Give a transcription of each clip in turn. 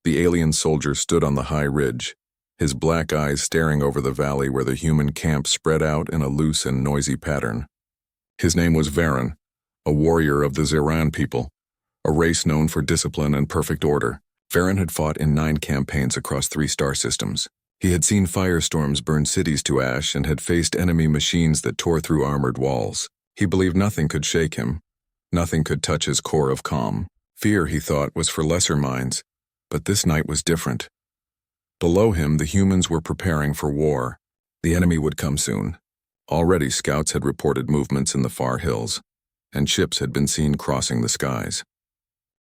The alien soldier stood on the high ridge, his black eyes staring over the valley where the human camp spread out in a loose and noisy pattern. His name was Varen, a warrior of the Zeran people, a race known for discipline and perfect order. Varen had fought in 9 campaigns across 3 star systems. He had seen firestorms burn cities to ash and had faced enemy machines that tore through armored walls. He believed nothing could shake him. Nothing could touch his core of calm. Fear, he thought, was for lesser minds, but this night was different. Below him, the humans were preparing for war. The enemy would come soon. Already scouts had reported movements in the far hills, and ships had been seen crossing the skies.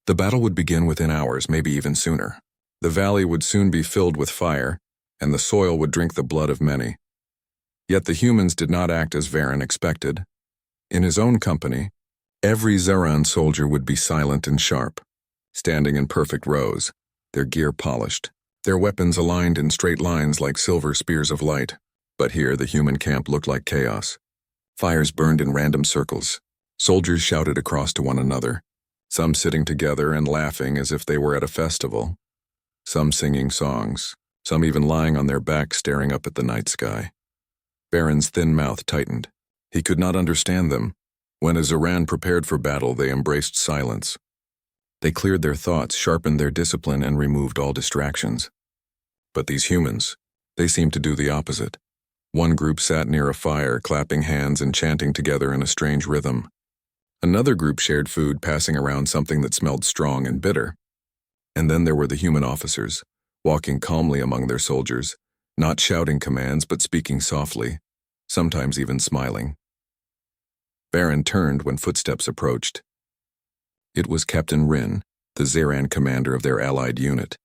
The battle would begin within hours, maybe even sooner. The valley would soon be filled with fire, and the soil would drink the blood of many. Yet the humans did not act as Varen expected. In his own company, every Zeran soldier would be silent and sharp, standing in perfect rows, their gear polished, their weapons aligned in straight lines like silver spears of light. But here the human camp looked like chaos. Fires burned in random circles. Soldiers shouted across to one another, some sitting together and laughing as if they were at a festival, some singing songs, some even lying on their backs staring up at the night sky. Varen's thin mouth tightened. He could not understand them. When a Zeran prepared for battle, they embraced silence. They cleared their thoughts, sharpened their discipline, and removed all distractions. But these humans, they seemed to do the opposite. One group sat near a fire, clapping hands and chanting together in a strange rhythm. Another group shared food, passing around something that smelled strong and bitter. And then there were the human officers, walking calmly among their soldiers, not shouting commands but speaking softly, sometimes even smiling. Varen turned when footsteps approached. It was Captain Rin, the Zeran commander of their allied unit.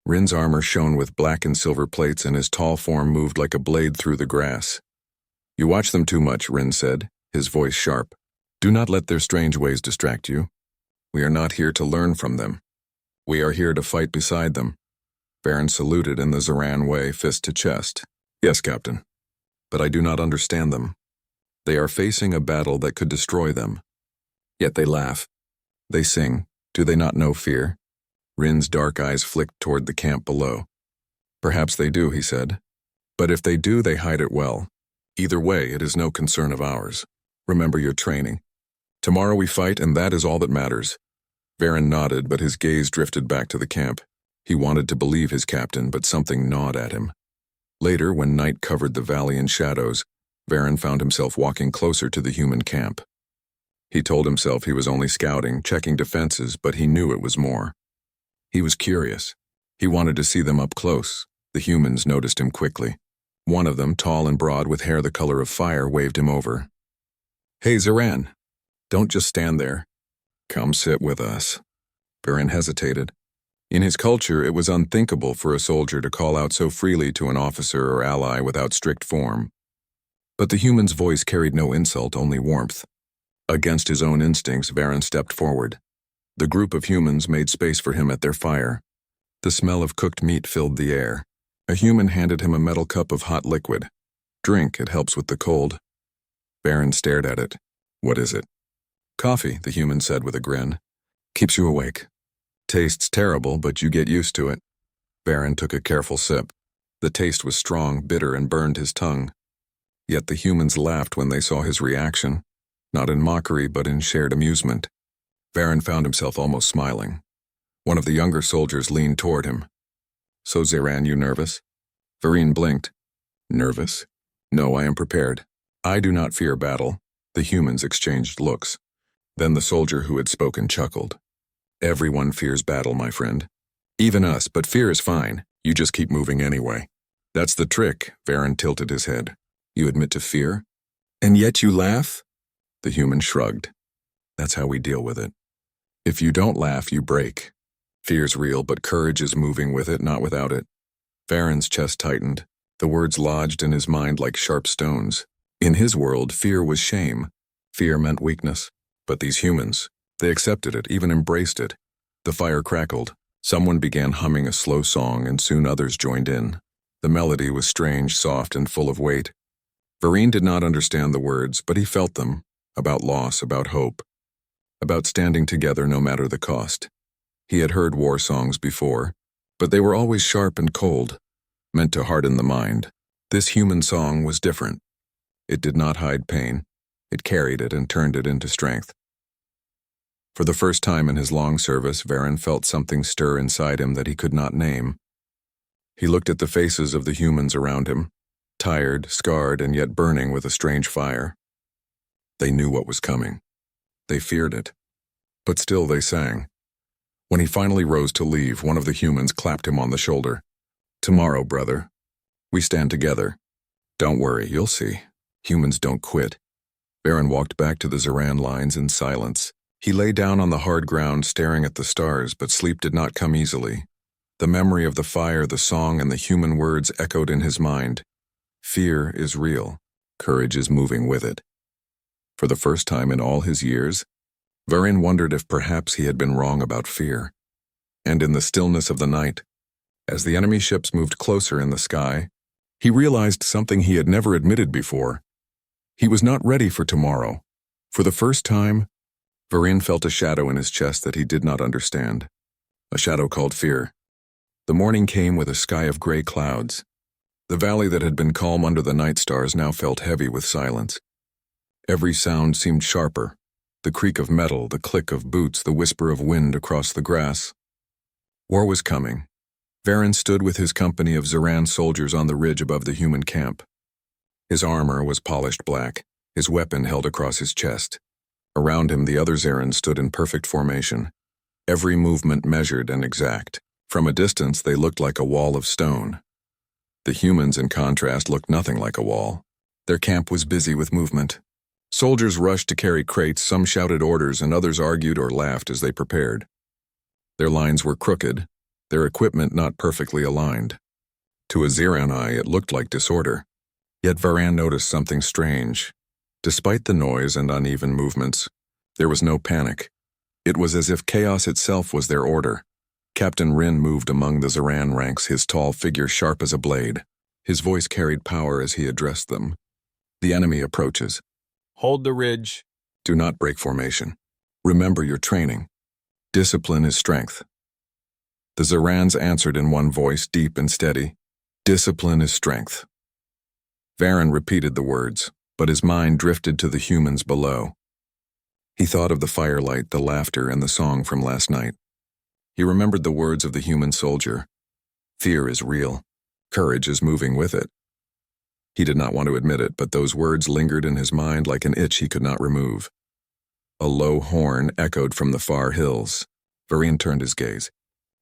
Rin's armor shone with black and silver plates, and his tall form moved like a blade through the grass. "You watch them too much," Rin said, his voice sharp. "Do not let their strange ways distract you. We are not here to learn from them. We are here to fight beside them." Varen saluted in the Zeran way, fist to chest. "Yes, Captain. But I do not understand them. They are facing a battle that could destroy them. Yet they laugh. They sing. Do they not know fear?" Rin's dark eyes flicked toward the camp below. "Perhaps they do," he said. "But if they do, they hide it well. Either way, it is no concern of ours. Remember your training. Tomorrow we fight, and that is all that matters." Varen nodded, but his gaze drifted back to the camp. He wanted to believe his captain, but something gnawed at him. Later, when night covered the valley in shadows, Varen found himself walking closer to the human camp. He told himself he was only scouting, checking defenses, but he knew it was more. He was curious. He wanted to see them up close. The humans noticed him quickly. One of them, tall and broad with hair the color of fire, waved him over. "Hey, Zeran, don't just stand there. Come sit with us." Varen hesitated. In his culture, it was unthinkable for a soldier to call out so freely to an officer or ally without strict form. But the human's voice carried no insult, only warmth. Against his own instincts, Varen stepped forward. The group of humans made space for him at their fire. The smell of cooked meat filled the air. A human handed him a metal cup of hot liquid. "Drink, it helps with the cold." Varen stared at it. "What is it?" "Coffee," the human said with a grin. "Keeps you awake. Tastes terrible, but you get used to it." Varen took a careful sip. The taste was strong, bitter, and burned his tongue. Yet the humans laughed when they saw his reaction, not in mockery but in shared amusement. Varen found himself almost smiling. One of the younger soldiers leaned toward him. "So, Zeran, you nervous?" Varen blinked. "Nervous? No, I am prepared. I do not fear battle." The humans exchanged looks. Then the soldier who had spoken chuckled. "Everyone fears battle, my friend. Even us, but fear is fine. You just keep moving anyway." "That's the trick," Varen tilted his head. "You admit to fear? And yet you laugh?" The human shrugged. "That's how we deal with it. If you don't laugh, you break. Fear's real, but courage is moving with it, not without it." Varen's chest tightened. The words lodged in his mind like sharp stones. In his world, fear was shame. Fear meant weakness. But these humans, they accepted it, even embraced it. The fire crackled. Someone began humming a slow song, and soon others joined in. The melody was strange, soft, and full of weight. Varen did not understand the words, but he felt them, about loss, about hope, about standing together no matter the cost. He had heard war songs before, but they were always sharp and cold, meant to harden the mind. This human song was different. It did not hide pain. It carried it and turned it into strength. For the first time in his long service, Varen felt something stir inside him that he could not name. He looked at the faces of the humans around him, tired, scarred, and yet burning with a strange fire. They knew what was coming. They feared it. But still they sang. When he finally rose to leave, one of the humans clapped him on the shoulder. "Tomorrow, brother. We stand together. Don't worry, you'll see. Humans don't quit." Varen walked back to the Zeran lines in silence. He lay down on the hard ground staring at the stars, but sleep did not come easily. The memory of the fire, the song, and the human words echoed in his mind. Fear is real. Courage is moving with it. For the first time in all his years, Varen wondered if perhaps he had been wrong about fear. And in the stillness of the night, as the enemy ships moved closer in the sky, he realized something he had never admitted before. He was not ready for tomorrow. For the first time, Varen felt a shadow in his chest that he did not understand. A shadow called fear. The morning came with a sky of gray clouds. The valley that had been calm under the night stars now felt heavy with silence. Every sound seemed sharper. The creak of metal, the click of boots, the whisper of wind across the grass. War was coming. Varen stood with his company of Zeran soldiers on the ridge above the human camp. His armor was polished black, his weapon held across his chest. Around him, the other Zeran stood in perfect formation, every movement measured and exact. From a distance, they looked like a wall of stone. The humans, in contrast, looked nothing like a wall. Their camp was busy with movement. Soldiers rushed to carry crates, some shouted orders, and others argued or laughed as they prepared. Their lines were crooked, their equipment not perfectly aligned. To a Zeran eye, it looked like disorder. Yet Varen noticed something strange. Despite the noise and uneven movements, there was no panic. It was as if chaos itself was their order. Captain Rin moved among the Zeran ranks, his tall figure sharp as a blade. His voice carried power as he addressed them. "The enemy approaches. Hold the ridge. Do not break formation. Remember your training. Discipline is strength." The Zerans answered in one voice, deep and steady. "Discipline is strength." Varen repeated the words, but his mind drifted to the humans below. He thought of the firelight, the laughter, and the song from last night. He remembered the words of the human soldier. Fear is real. Courage is moving with it. He did not want to admit it, but those words lingered in his mind like an itch he could not remove. A low horn echoed from the far hills. Varen turned his gaze.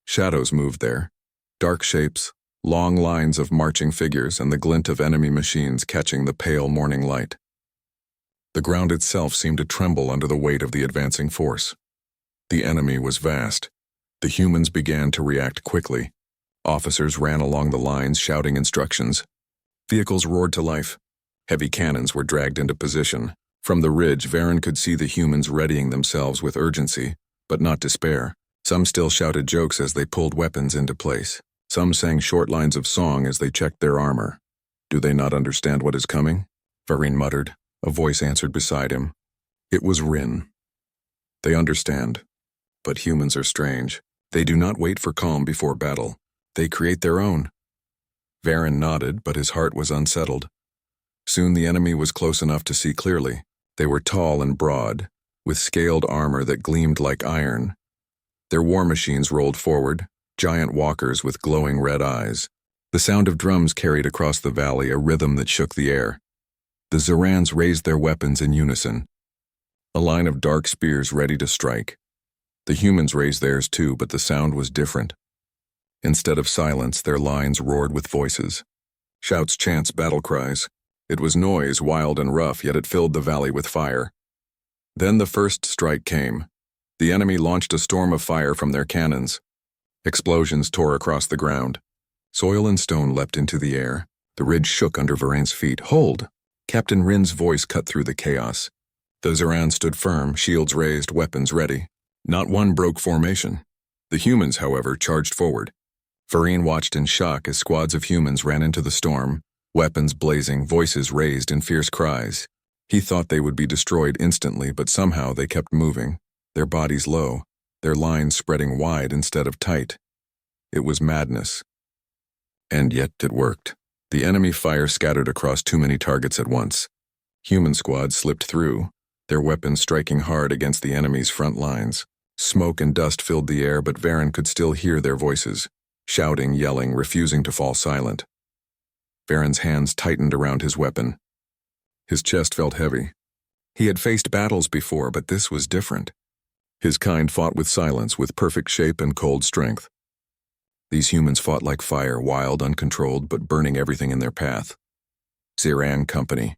Shadows moved there. Dark shapes, long lines of marching figures, and the glint of enemy machines catching the pale morning light. The ground itself seemed to tremble under the weight of the advancing force. The enemy was vast. The humans began to react quickly. Officers ran along the lines shouting instructions. Vehicles roared to life. Heavy cannons were dragged into position. From the ridge, Varen could see the humans readying themselves with urgency, but not despair. Some still shouted jokes as they pulled weapons into place. Some sang short lines of song as they checked their armor. "Do they not understand what is coming?" Varen muttered. A voice answered beside him. It was Rin. "They understand. But humans are strange. They do not wait for calm before battle. They create their own." Varen nodded, but his heart was unsettled. Soon the enemy was close enough to see clearly. They were tall and broad, with scaled armor that gleamed like iron. Their war machines rolled forward, giant walkers with glowing red eyes. The sound of drums carried across the valley, a rhythm that shook the air. The Zerans raised their weapons in unison, a line of dark spears ready to strike. The humans raised theirs too, but the sound was different. Instead of silence, their lines roared with voices. Shouts, chants, battle cries. It was noise, wild and rough, yet it filled the valley with fire. Then the first strike came. The enemy launched a storm of fire from their cannons. Explosions tore across the ground. Soil and stone leapt into the air. The ridge shook under Varen's feet. "Hold!" Captain Rin's voice cut through the chaos. The Zeran stood firm, shields raised, weapons ready. Not one broke formation. The humans, however, charged forward. Varen watched in shock as squads of humans ran into the storm, weapons blazing, voices raised in fierce cries. He thought they would be destroyed instantly, but somehow they kept moving, their bodies low, their lines spreading wide instead of tight. It was madness. And yet it worked. The enemy fire scattered across too many targets at once. Human squads slipped through, their weapons striking hard against the enemy's front lines. Smoke and dust filled the air, but Varen could still hear their voices, shouting, yelling, refusing to fall silent. Varen's hands tightened around his weapon. His chest felt heavy. He had faced battles before, but this was different. His kind fought with silence, with perfect shape and cold strength. These humans fought like fire, wild, uncontrolled, but burning everything in their path. Ziran Company.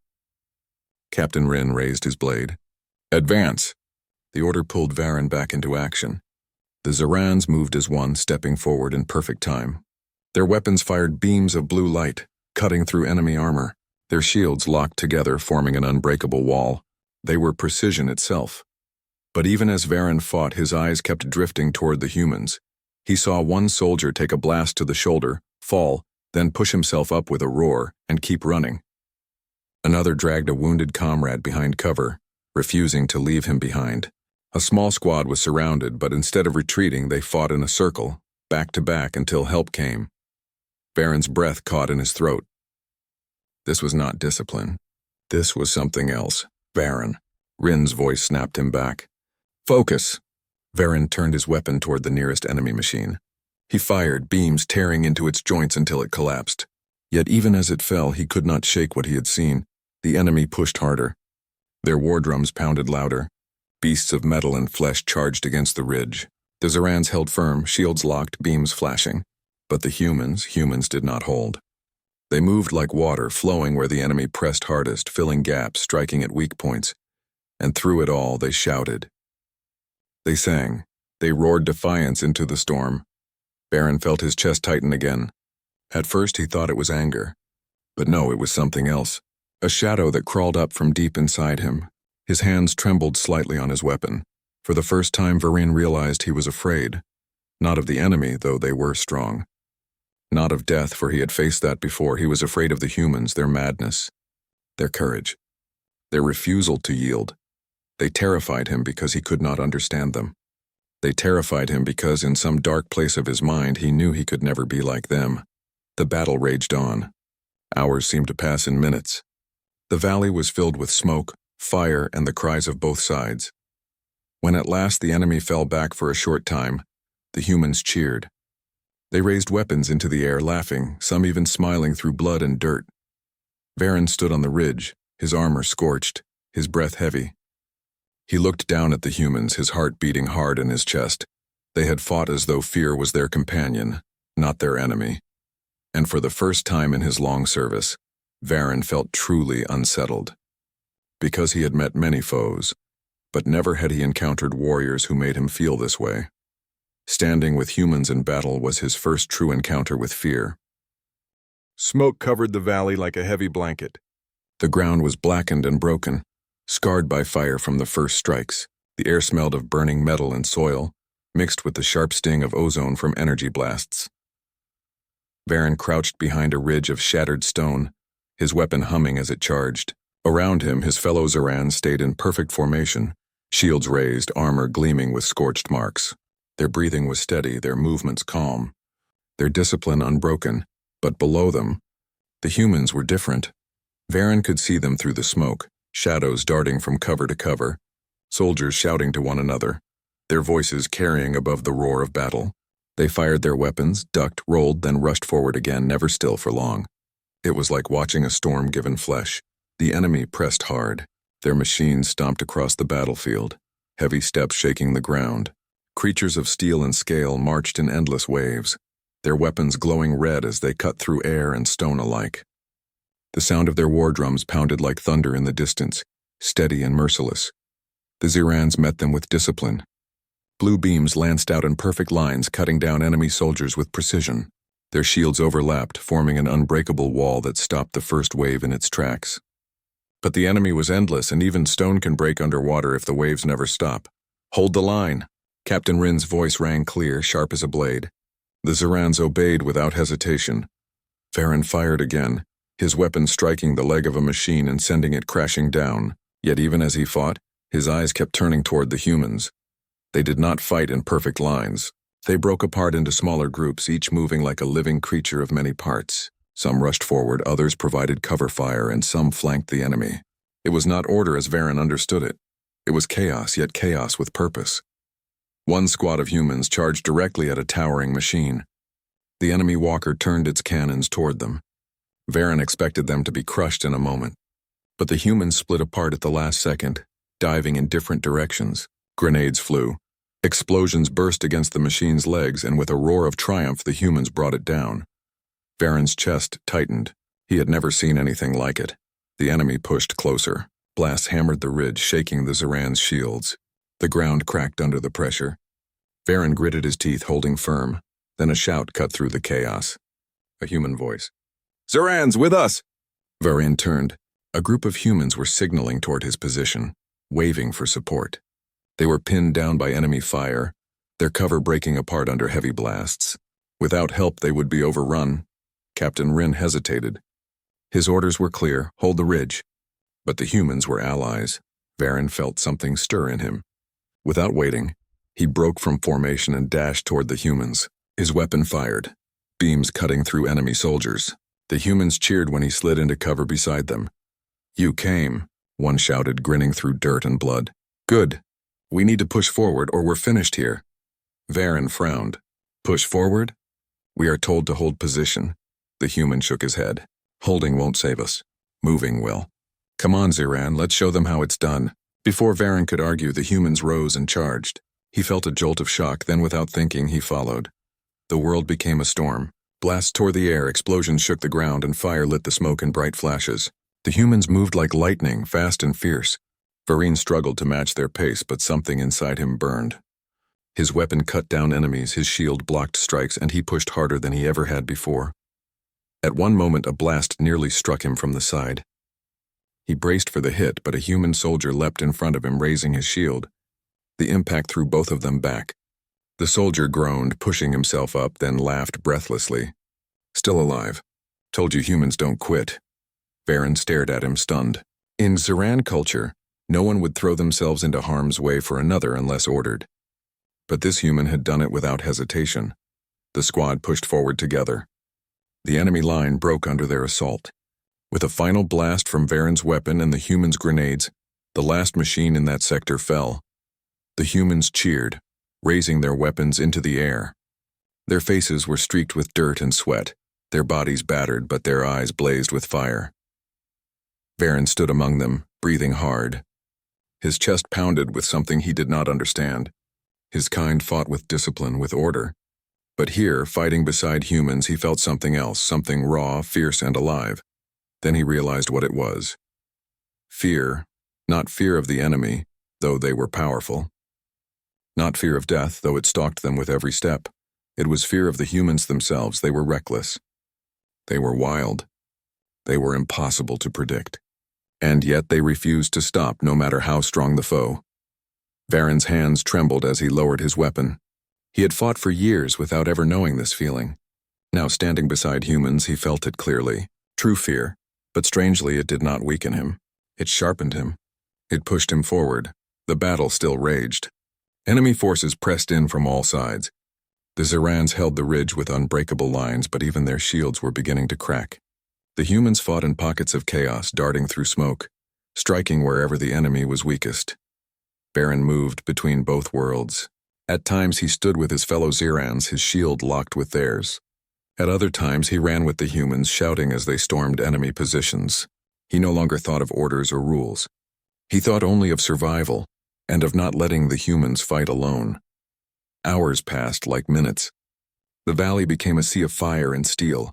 Captain Rin raised his blade. Advance! The order pulled Varen back into action. The Zirans moved as one, stepping forward in perfect time. Their weapons fired beams of blue light, cutting through enemy armor. Their shields locked together, forming an unbreakable wall. They were precision itself. But even as Varen fought, his eyes kept drifting toward the humans. He saw one soldier take a blast to the shoulder, fall, then push himself up with a roar and keep running. Another dragged a wounded comrade behind cover, refusing to leave him behind. A small squad was surrounded, but instead of retreating, they fought in a circle, back to back until help came. Varen's breath caught in his throat. This was not discipline. This was something else. Varen. Rin's voice snapped him back. Focus! Varen turned his weapon toward the nearest enemy machine. He fired, beams tearing into its joints until it collapsed. Yet even as it fell, he could not shake what he had seen. The enemy pushed harder. Their war drums pounded louder. Beasts of metal and flesh charged against the ridge. The Zirans held firm, shields locked, beams flashing. But the humans did not hold. They moved like water, flowing where the enemy pressed hardest, filling gaps, striking at weak points. And through it all, they shouted. They sang. They roared defiance into the storm. Varen felt his chest tighten again. At first he thought it was anger. But no, it was something else. A shadow that crawled up from deep inside him. His hands trembled slightly on his weapon. For the first time, Varen realized he was afraid. Not of the enemy, though they were strong. Not of death, for he had faced that before. He was afraid of the humans, their madness, their courage, their refusal to yield. They terrified him because he could not understand them. They terrified him because in some dark place of his mind he knew he could never be like them. The battle raged on. Hours seemed to pass in minutes. The valley was filled with smoke, fire, and the cries of both sides. When at last the enemy fell back for a short time, the humans cheered. They raised weapons into the air, laughing, some even smiling through blood and dirt. Varen stood on the ridge, his armor scorched, his breath heavy. He looked down at the humans, his heart beating hard in his chest. They had fought as though fear was their companion, not their enemy. And for the first time in his long service, Varen felt truly unsettled. Because he had met many foes, but never had he encountered warriors who made him feel this way. Standing with humans in battle was his first true encounter with fear. Smoke covered the valley like a heavy blanket. The ground was blackened and broken, scarred by fire from the first strikes. The air smelled of burning metal and soil, mixed with the sharp sting of ozone from energy blasts. Varen crouched behind a ridge of shattered stone, his weapon humming as it charged. Around him, his fellow Zirans stayed in perfect formation, shields raised, armor gleaming with scorched marks. Their breathing was steady, their movements calm, their discipline unbroken. But below them, the humans were different. Varen could see them through the smoke, shadows darting from cover to cover, soldiers shouting to one another, their voices carrying above the roar of battle. They fired their weapons, ducked, rolled, then rushed forward again, never still for long. It was like watching a storm given flesh. The enemy pressed hard. Their machines stomped across the battlefield, heavy steps shaking the ground. Creatures of steel and scale marched in endless waves, their weapons glowing red as they cut through air and stone alike. The sound of their war drums pounded like thunder in the distance, steady and merciless. The Zirans met them with discipline. Blue beams lanced out in perfect lines, cutting down enemy soldiers with precision. Their shields overlapped, forming an unbreakable wall that stopped the first wave in its tracks. But the enemy was endless, and even stone can break underwater if the waves never stop. Hold the line! Captain Rin's voice rang clear, sharp as a blade. The Zirans obeyed without hesitation. Varen fired again, his weapon striking the leg of a machine and sending it crashing down. Yet even as he fought, his eyes kept turning toward the humans. They did not fight in perfect lines. They broke apart into smaller groups, each moving like a living creature of many parts. Some rushed forward, others provided cover fire, and some flanked the enemy. It was not order as Varen understood it. It was chaos, yet chaos with purpose. One squad of humans charged directly at a towering machine. The enemy walker turned its cannons toward them. Varen expected them to be crushed in a moment. But the humans split apart at the last second, diving in different directions. Grenades flew. Explosions burst against the machine's legs, and with a roar of triumph, the humans brought it down. Varen's chest tightened. He had never seen anything like it. The enemy pushed closer. Blasts hammered the ridge, shaking the Zeran's shields. The ground cracked under the pressure. Varen gritted his teeth, holding firm. Then a shout cut through the chaos. A human voice. "Zeran's with us!" Varen turned. A group of humans were signaling toward his position, waving for support. They were pinned down by enemy fire, their cover breaking apart under heavy blasts. Without help, they would be overrun. Captain Rin hesitated. His orders were clear: hold the ridge. But the humans were allies. Varen felt something stir in him. Without waiting, he broke from formation and dashed toward the humans. His weapon fired, beams cutting through enemy soldiers. The humans cheered when he slid into cover beside them. "You came," one shouted, grinning through dirt and blood. "Good. We need to push forward or we're finished here." Varen frowned. "Push forward? We are told to hold position." The human shook his head. "Holding won't save us. Moving will. Come on, Zeran, let's show them how it's done." Before Varen could argue, the humans rose and charged. He felt a jolt of shock, then without thinking, he followed. The world became a storm. Blasts tore the air, explosions shook the ground, and fire lit the smoke in bright flashes. The humans moved like lightning, fast and fierce. Varen struggled to match their pace, but something inside him burned. His weapon cut down enemies, his shield blocked strikes, and he pushed harder than he ever had before. At one moment, a blast nearly struck him from the side. He braced for the hit, but a human soldier leapt in front of him, raising his shield. The impact threw both of them back. The soldier groaned, pushing himself up, then laughed breathlessly. "Still alive. Told you humans don't quit." Varen stared at him, stunned. In Zeran culture, no one would throw themselves into harm's way for another unless ordered. But this human had done it without hesitation. The squad pushed forward together. The enemy line broke under their assault. With a final blast from Varen's weapon and the humans' grenades, the last machine in that sector fell. The humans cheered, raising their weapons into the air. Their faces were streaked with dirt and sweat, their bodies battered, but their eyes blazed with fire. Varen stood among them, breathing hard. His chest pounded with something he did not understand. His kind fought with discipline, with order. But here, fighting beside humans, he felt something else, something raw, fierce, and alive. Then he realized what it was. Fear, not fear of the enemy, though they were powerful. Not fear of death, though it stalked them with every step. It was fear of the humans themselves. They were reckless. They were wild. They were impossible to predict. And yet they refused to stop, no matter how strong the foe. Varen's hands trembled as he lowered his weapon. He had fought for years without ever knowing this feeling. Now, standing beside humans, he felt it clearly. True fear, but strangely it did not weaken him. It sharpened him. It pushed him forward. The battle still raged. Enemy forces pressed in from all sides. The Zerans held the ridge with unbreakable lines, but even their shields were beginning to crack. The humans fought in pockets of chaos, darting through smoke, striking wherever the enemy was weakest. Varen moved between both worlds. At times he stood with his fellow Zerans, his shield locked with theirs. At other times he ran with the humans, shouting as they stormed enemy positions. He no longer thought of orders or rules. He thought only of survival, and of not letting the humans fight alone. Hours passed like minutes. The valley became a sea of fire and steel.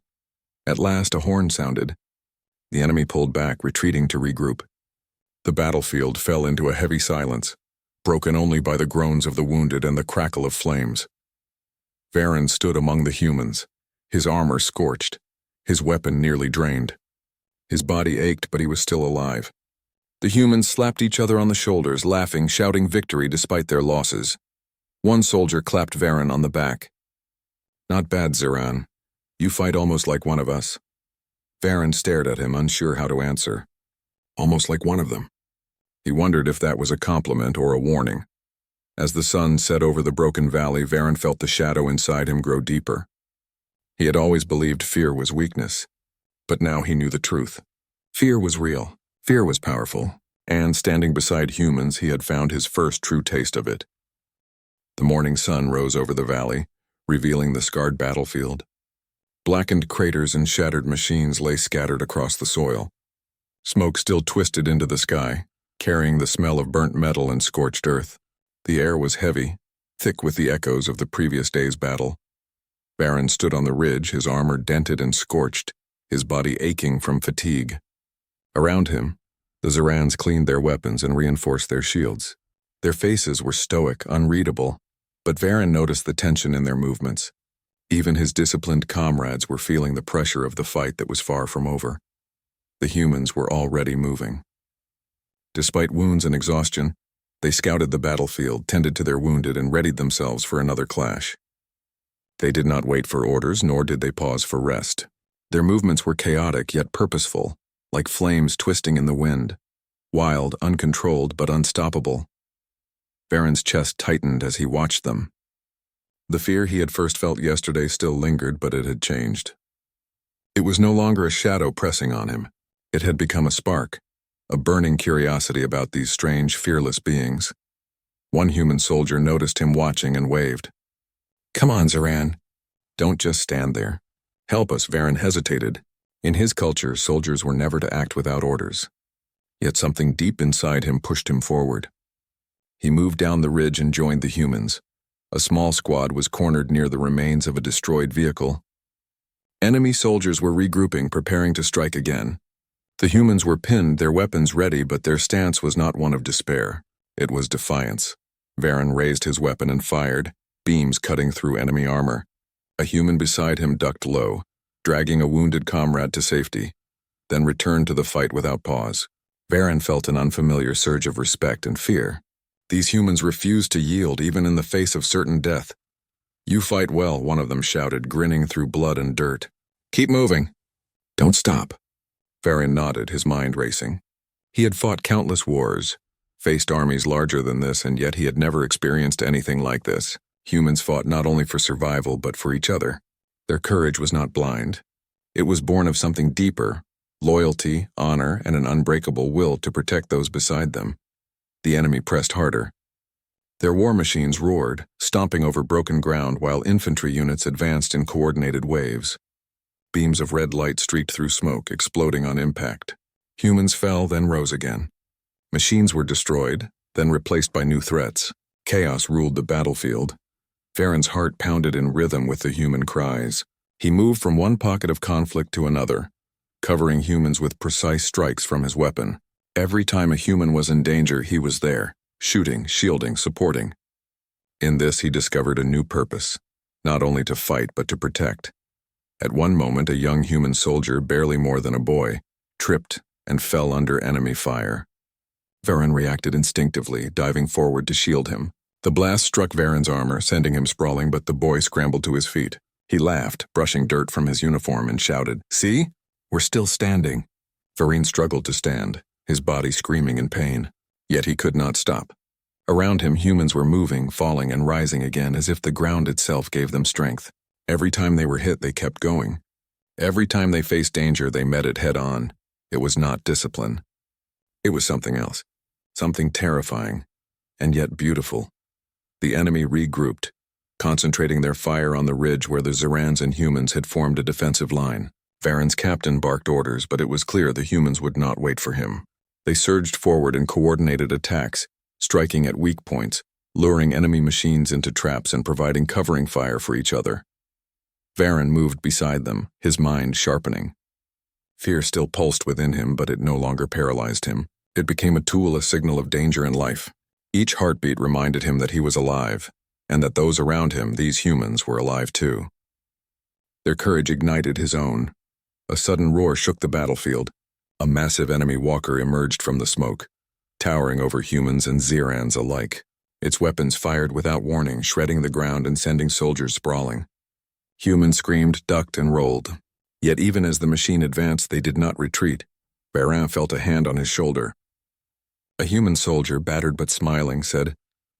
At last a horn sounded. The enemy pulled back, retreating to regroup. The battlefield fell into a heavy silence, broken only by the groans of the wounded and the crackle of flames. Varen stood among the humans, his armor scorched, his weapon nearly drained. His body ached, but he was still alive. The humans slapped each other on the shoulders, laughing, shouting victory despite their losses. One soldier clapped Varen on the back. "Not bad, Zeran. You fight almost like one of us." Varen stared at him, unsure how to answer. Almost like one of them. He wondered if that was a compliment or a warning. As the sun set over the broken valley, Varen felt the shadow inside him grow deeper. He had always believed fear was weakness, but now he knew the truth. Fear was real, fear was powerful, and standing beside humans, he had found his first true taste of it. The morning sun rose over the valley, revealing the scarred battlefield. Blackened craters and shattered machines lay scattered across the soil. Smoke still twisted into the sky, carrying the smell of burnt metal and scorched earth. The air was heavy, thick with the echoes of the previous day's battle. Varen stood on the ridge, his armor dented and scorched, his body aching from fatigue. Around him, the Zerans cleaned their weapons and reinforced their shields. Their faces were stoic, unreadable, but Varen noticed the tension in their movements. Even his disciplined comrades were feeling the pressure of the fight that was far from over. The humans were already moving. Despite wounds and exhaustion, they scouted the battlefield, tended to their wounded, and readied themselves for another clash. They did not wait for orders, nor did they pause for rest. Their movements were chaotic yet purposeful, like flames twisting in the wind, wild, uncontrolled, but unstoppable. Varen's chest tightened as he watched them. The fear he had first felt yesterday still lingered, but it had changed. It was no longer a shadow pressing on him. It had become a spark, a burning curiosity about these strange, fearless beings. One human soldier noticed him watching and waved. "Come on, Zeran. Don't just stand there. Help us." Varen hesitated. In his culture, soldiers were never to act without orders. Yet something deep inside him pushed him forward. He moved down the ridge and joined the humans. A small squad was cornered near the remains of a destroyed vehicle. Enemy soldiers were regrouping, preparing to strike again. The humans were pinned, their weapons ready, but their stance was not one of despair. It was defiance. Varen raised his weapon and fired, beams cutting through enemy armor. A human beside him ducked low, dragging a wounded comrade to safety, then returned to the fight without pause. Varen felt an unfamiliar surge of respect and fear. These humans refused to yield even in the face of certain death. "You fight well," one of them shouted, grinning through blood and dirt. "Keep moving. Don't stop." Varen nodded, his mind racing. He had fought countless wars, faced armies larger than this, and yet he had never experienced anything like this. Humans fought not only for survival, but for each other. Their courage was not blind. It was born of something deeper: loyalty, honor, and an unbreakable will to protect those beside them. The enemy pressed harder. Their war machines roared, stomping over broken ground while infantry units advanced in coordinated waves. Beams of red light streaked through smoke, exploding on impact. Humans fell, then rose again. Machines were destroyed, then replaced by new threats. Chaos ruled the battlefield. Varen's heart pounded in rhythm with the human cries. He moved from one pocket of conflict to another, covering humans with precise strikes from his weapon. Every time a human was in danger, he was there, shooting, shielding, supporting. In this, he discovered a new purpose, not only to fight, but to protect. At one moment, a young human soldier, barely more than a boy, tripped and fell under enemy fire. Varen reacted instinctively, diving forward to shield him. The blast struck Varen's armor, sending him sprawling, but the boy scrambled to his feet. He laughed, brushing dirt from his uniform, and shouted, "See? We're still standing." Varen struggled to stand, his body screaming in pain. Yet he could not stop. Around him, humans were moving, falling, and rising again, as if the ground itself gave them strength. Every time they were hit, they kept going. Every time they faced danger, they met it head-on. It was not discipline. It was something else, something terrifying, and yet beautiful. The enemy regrouped, concentrating their fire on the ridge where the Zerans and humans had formed a defensive line. Varen's captain barked orders, but it was clear the humans would not wait for him. They surged forward in coordinated attacks, striking at weak points, luring enemy machines into traps and providing covering fire for each other. Varen moved beside them, his mind sharpening. Fear still pulsed within him, but it no longer paralyzed him. It became a tool, a signal of danger and life. Each heartbeat reminded him that he was alive, and that those around him, these humans, were alive too. Their courage ignited his own. A sudden roar shook the battlefield. A massive enemy walker emerged from the smoke, towering over humans and Zerans alike. Its weapons fired without warning, shredding the ground and sending soldiers sprawling. Humans screamed, ducked, and rolled. Yet even as the machine advanced, they did not retreat. Varen felt a hand on his shoulder. A human soldier, battered but smiling, said,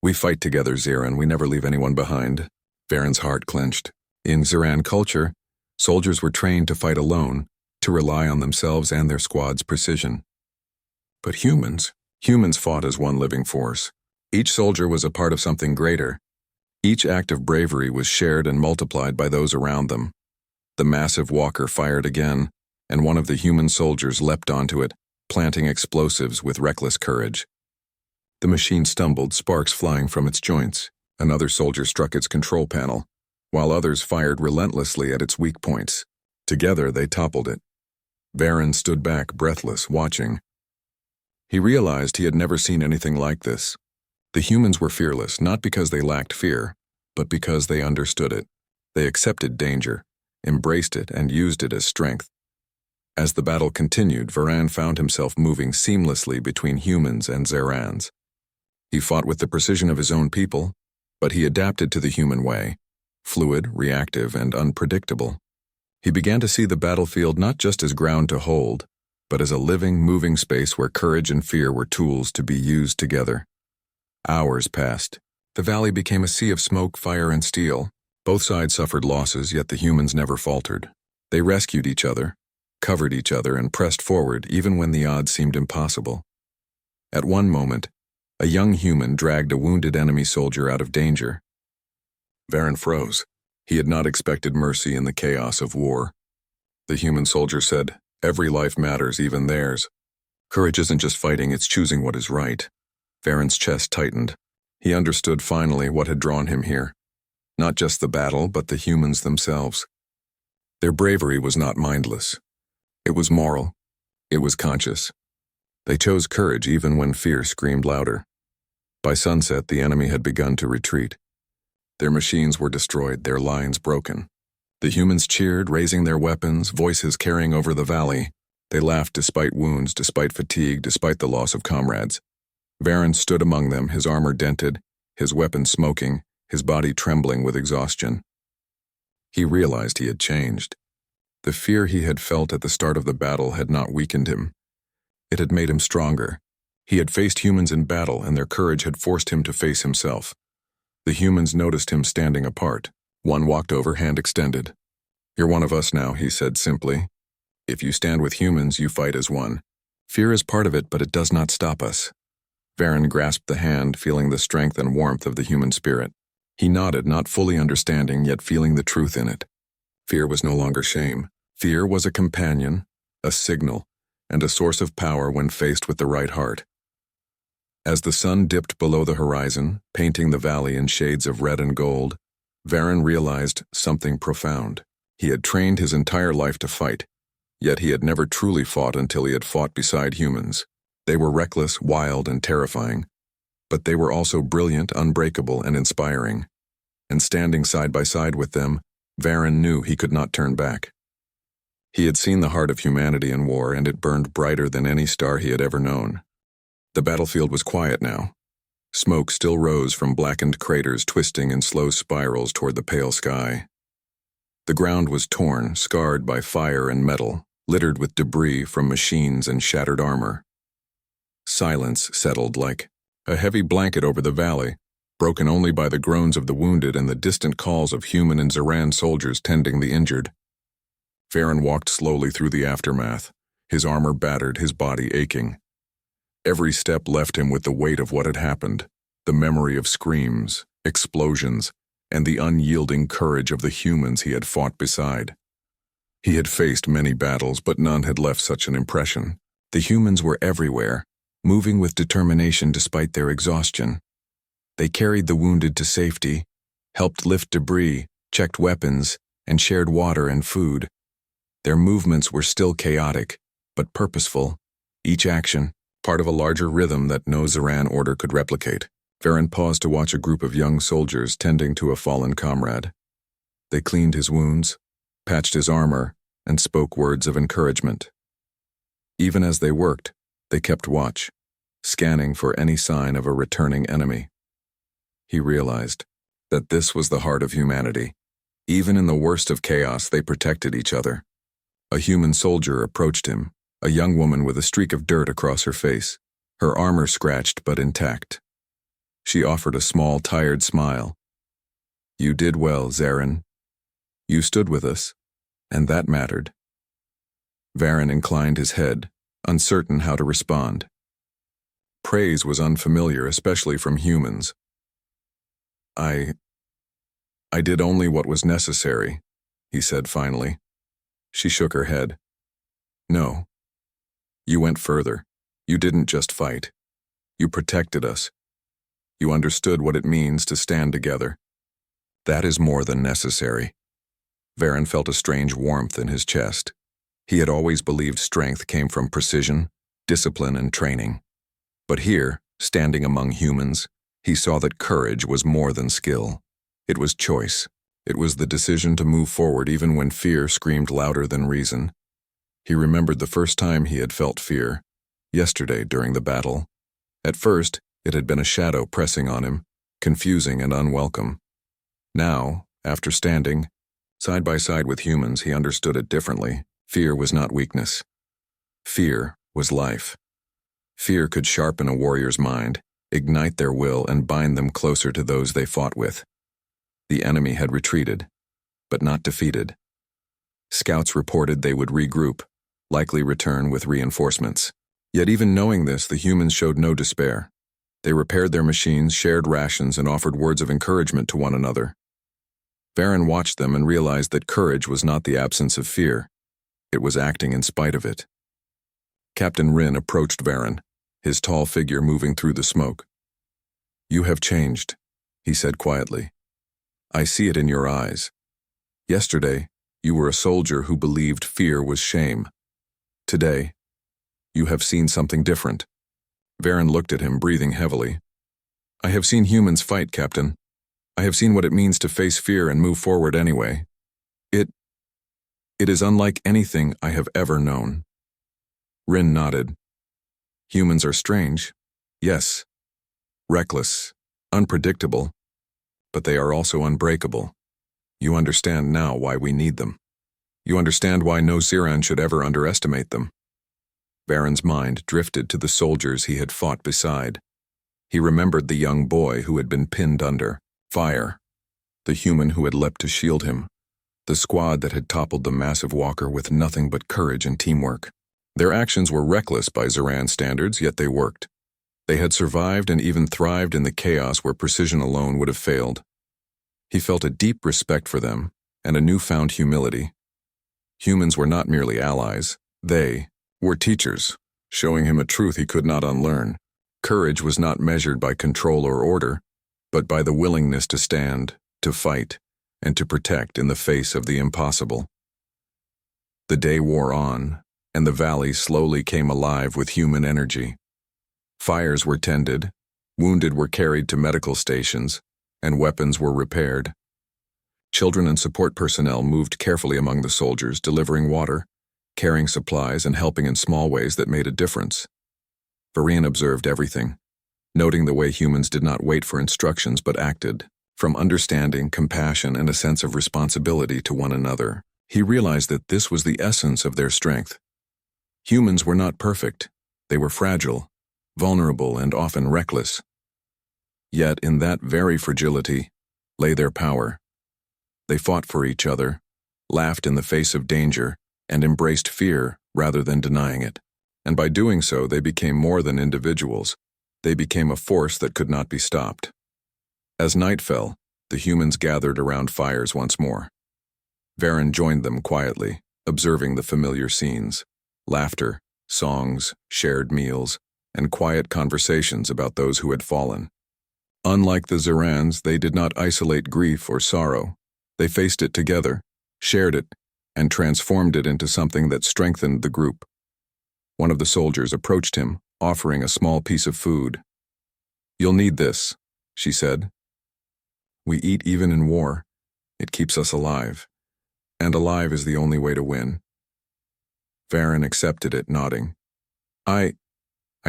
We fight together, Ziran. We never leave anyone behind. Varen's heart clenched. In Ziran culture, soldiers were trained to fight alone, to rely on themselves and their squad's precision. But humans fought as one living force. Each soldier was a part of something greater. Each act of bravery was shared and multiplied by those around them. The massive walker fired again, and one of the human soldiers leapt onto it, planting explosives with reckless courage. The machine stumbled, sparks flying from its joints. Another soldier struck its control panel, while others fired relentlessly at its weak points. Together they toppled it. Varen stood back, breathless, watching. He realized he had never seen anything like this. The humans were fearless, not because they lacked fear, but because they understood it. They accepted danger, embraced it, and used it as strength. As the battle continued, Varen found himself moving seamlessly between humans and Zerans. He fought with the precision of his own people, but he adapted to the human way, fluid, reactive, and unpredictable. He began to see the battlefield not just as ground to hold, but as a living, moving space where courage and fear were tools to be used together. Hours passed. The valley became a sea of smoke, fire, and steel. Both sides suffered losses, yet the humans never faltered. They rescued each other, covered each other, and pressed forward even when the odds seemed impossible. At one moment, a young human dragged a wounded enemy soldier out of danger. Varen froze. He had not expected mercy in the chaos of war. The human soldier said, "Every life matters, even theirs. Courage isn't just fighting, it's choosing what is right." Varen's chest tightened. He understood finally what had drawn him here. Not just the battle, but the humans themselves. Their bravery was not mindless. It was moral. It was conscious. They chose courage even when fear screamed louder. By sunset, the enemy had begun to retreat. Their machines were destroyed, their lines broken. The humans cheered, raising their weapons, voices carrying over the valley. They laughed despite wounds, despite fatigue, despite the loss of comrades. Varen stood among them, his armor dented, his weapon smoking, his body trembling with exhaustion. He realized he had changed. The fear he had felt at the start of the battle had not weakened him. It had made him stronger. He had faced humans in battle, and their courage had forced him to face himself. The humans noticed him standing apart. One walked over, hand extended. "You're one of us now," he said simply. "If you stand with humans, you fight as one. Fear is part of it, but it does not stop us." Varen grasped the hand, feeling the strength and warmth of the human spirit. He nodded, not fully understanding, yet feeling the truth in it. Fear was no longer shame. Fear was a companion, a signal, and a source of power when faced with the right heart. As the sun dipped below the horizon, painting the valley in shades of red and gold, Varen realized something profound. He had trained his entire life to fight, yet he had never truly fought until he had fought beside humans. They were reckless, wild, and terrifying, but they were also brilliant, unbreakable, and inspiring. And standing side by side with them, Varen knew he could not turn back. He had seen the heart of humanity in war, and it burned brighter than any star he had ever known. The battlefield was quiet now. Smoke still rose from blackened craters twisting in slow spirals toward the pale sky. The ground was torn, scarred by fire and metal, littered with debris from machines and shattered armor. Silence settled like a heavy blanket over the valley, broken only by the groans of the wounded and the distant calls of human and Zeran soldiers tending the injured. Varen walked slowly through the aftermath, his armor battered, his body aching. Every step left him with the weight of what had happened, the memory of screams, explosions, and the unyielding courage of the humans he had fought beside. He had faced many battles, but none had left such an impression. The humans were everywhere, moving with determination despite their exhaustion. They carried the wounded to safety, helped lift debris, checked weapons, and shared water and food. Their movements were still chaotic, but purposeful, each action part of a larger rhythm that no Zeran order could replicate. Varen paused to watch a group of young soldiers tending to a fallen comrade. They cleaned his wounds, patched his armor, and spoke words of encouragement. Even as they worked, they kept watch, scanning for any sign of a returning enemy. He realized that this was the heart of humanity. Even in the worst of chaos, they protected each other. A human soldier approached him, a young woman with a streak of dirt across her face, her armor scratched but intact. She offered a small, tired smile. You did well, Zarin. You stood with us, and that mattered. Varen inclined his head, uncertain how to respond. Praise was unfamiliar, especially from humans. I did only what was necessary, he said finally. She shook her head. No. You went further. You didn't just fight. You protected us. You understood what it means to stand together. That is more than necessary. Varen felt a strange warmth in his chest. He had always believed strength came from precision, discipline, and training. But here, standing among humans, he saw that courage was more than skill. It was choice. It was the decision to move forward even when fear screamed louder than reason. He remembered the first time he had felt fear, yesterday during the battle. At first, it had been a shadow pressing on him, confusing and unwelcome. Now, after standing, side by side with humans, he understood it differently. Fear was not weakness. Fear was life. Fear could sharpen a warrior's mind, ignite their will, and bind them closer to those they fought with. The enemy had retreated, but not defeated. Scouts reported they would regroup, likely return with reinforcements. Yet even knowing this, the humans showed no despair. They repaired their machines, shared rations, and offered words of encouragement to one another. Varen watched them and realized that courage was not the absence of fear. It was acting in spite of it. Captain Rin approached Varen, his tall figure moving through the smoke. You have changed, he said quietly. I see it in your eyes. Yesterday, you were a soldier who believed fear was shame. Today, you have seen something different. Varen looked at him, breathing heavily. I have seen humans fight, Captain. I have seen what it means to face fear and move forward anyway. It is unlike anything I have ever known. Rin nodded. Humans are strange, yes. Reckless, unpredictable, but they are also unbreakable. You understand now why we need them. You understand why no Ziran should ever underestimate them. Varen's mind drifted to the soldiers he had fought beside. He remembered the young boy who had been pinned under fire, the human who had leapt to shield him, the squad that had toppled the massive walker with nothing but courage and teamwork. Their actions were reckless by Ziran standards, yet they worked. They had survived and even thrived in the chaos where precision alone would have failed. He felt a deep respect for them and a newfound humility. Humans were not merely allies, they were teachers, showing him a truth he could not unlearn. Courage was not measured by control or order, but by the willingness to stand, to fight, and to protect in the face of the impossible. The day wore on, and the valley slowly came alive with human energy. Fires were tended, wounded were carried to medical stations, and weapons were repaired. Children and support personnel moved carefully among the soldiers, delivering water, carrying supplies, and helping in small ways that made a difference. Varian observed everything, noting the way humans did not wait for instructions but acted. From understanding, compassion, and a sense of responsibility to one another, he realized that this was the essence of their strength. Humans were not perfect. They were fragile, vulnerable, and often reckless. Yet in that very fragility lay their power. They fought for each other, laughed in the face of danger, and embraced fear rather than denying it. And by doing so, they became more than individuals. They became a force that could not be stopped. As night fell, the humans gathered around fires once more. Varen joined them quietly, observing the familiar scenes. Laughter, songs, shared meals, and quiet conversations about those who had fallen. Unlike the Zirans, they did not isolate grief or sorrow. They faced it together, shared it, and transformed it into something that strengthened the group. One of the soldiers approached him, offering a small piece of food. You'll need this, she said. We eat even in war. It keeps us alive. And alive is the only way to win. Varen accepted it, nodding. I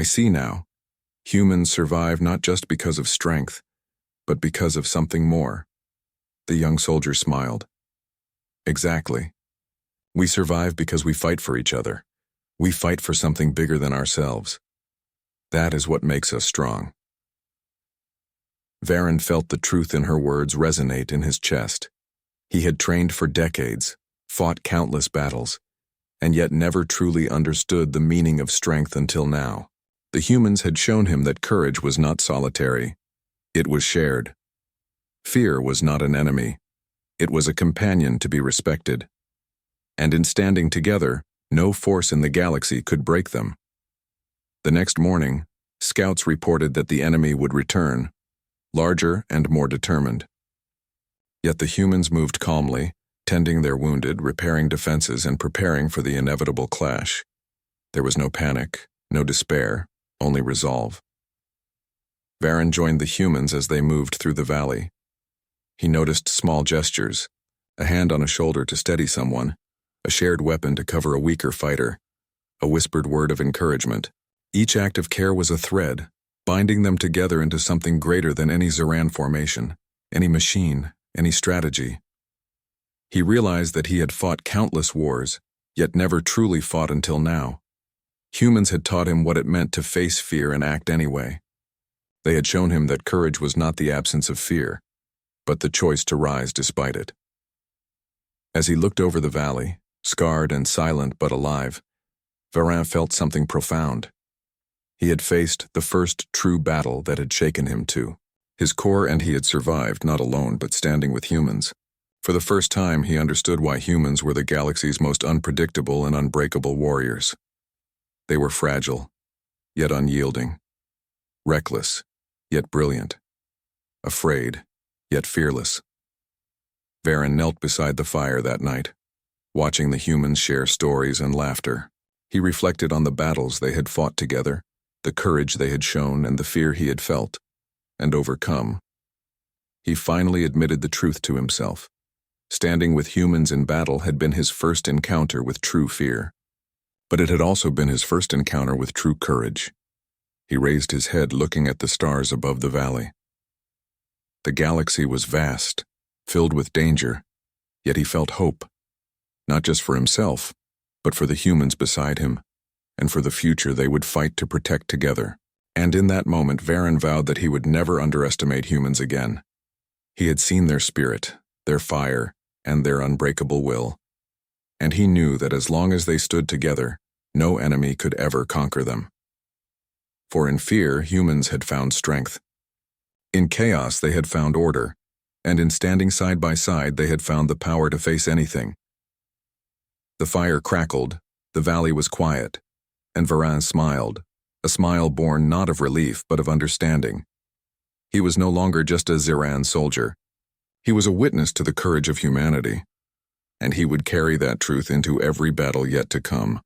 see now. Humans survive not just because of strength, but because of something more. The young soldier smiled. Exactly. We survive because we fight for each other. We fight for something bigger than ourselves. That is what makes us strong. Varen felt the truth in her words resonate in his chest. He had trained for decades, fought countless battles, and yet never truly understood the meaning of strength until now. The humans had shown him that courage was not solitary. It was shared. Fear was not an enemy. It was a companion to be respected. And in standing together, no force in the galaxy could break them. The next morning, scouts reported that the enemy would return, larger and more determined. Yet the humans moved calmly, tending their wounded, repairing defenses, and preparing for the inevitable clash. There was no panic, no despair, only resolve. Varen joined the humans as they moved through the valley. He noticed small gestures, a hand on a shoulder to steady someone, a shared weapon to cover a weaker fighter, a whispered word of encouragement. Each act of care was a thread, binding them together into something greater than any Zeran formation, any machine, any strategy. He realized that he had fought countless wars, yet never truly fought until now. Humans had taught him what it meant to face fear and act anyway. They had shown him that courage was not the absence of fear, but the choice to rise despite it. As he looked over the valley, scarred and silent but alive, Varen felt something profound. He had faced the first true battle that had shaken him too. His core and he had survived, not alone but standing with humans. For the first time, he understood why humans were the galaxy's most unpredictable and unbreakable warriors. They were fragile, yet unyielding. Reckless, yet brilliant. Afraid, yet fearless. Varen knelt beside the fire that night, watching the humans share stories and laughter. He reflected on the battles they had fought together, the courage they had shown, and the fear he had felt and overcome. He finally admitted the truth to himself. Standing with humans in battle had been his first encounter with true fear. But it had also been his first encounter with true courage. He raised his head, looking at the stars above the valley. The galaxy was vast, filled with danger, yet he felt hope, not just for himself, but for the humans beside him, and for the future they would fight to protect together. And in that moment, Varen vowed that he would never underestimate humans again. He had seen their spirit, their fire, and their unbreakable will, and he knew that as long as they stood together, no enemy could ever conquer them. For in fear, humans had found strength. In chaos, they had found order, and in standing side by side, they had found the power to face anything. The fire crackled, the valley was quiet, and Varen smiled, a smile born not of relief but of understanding. He was no longer just a Zeran soldier. He was a witness to the courage of humanity, and he would carry that truth into every battle yet to come.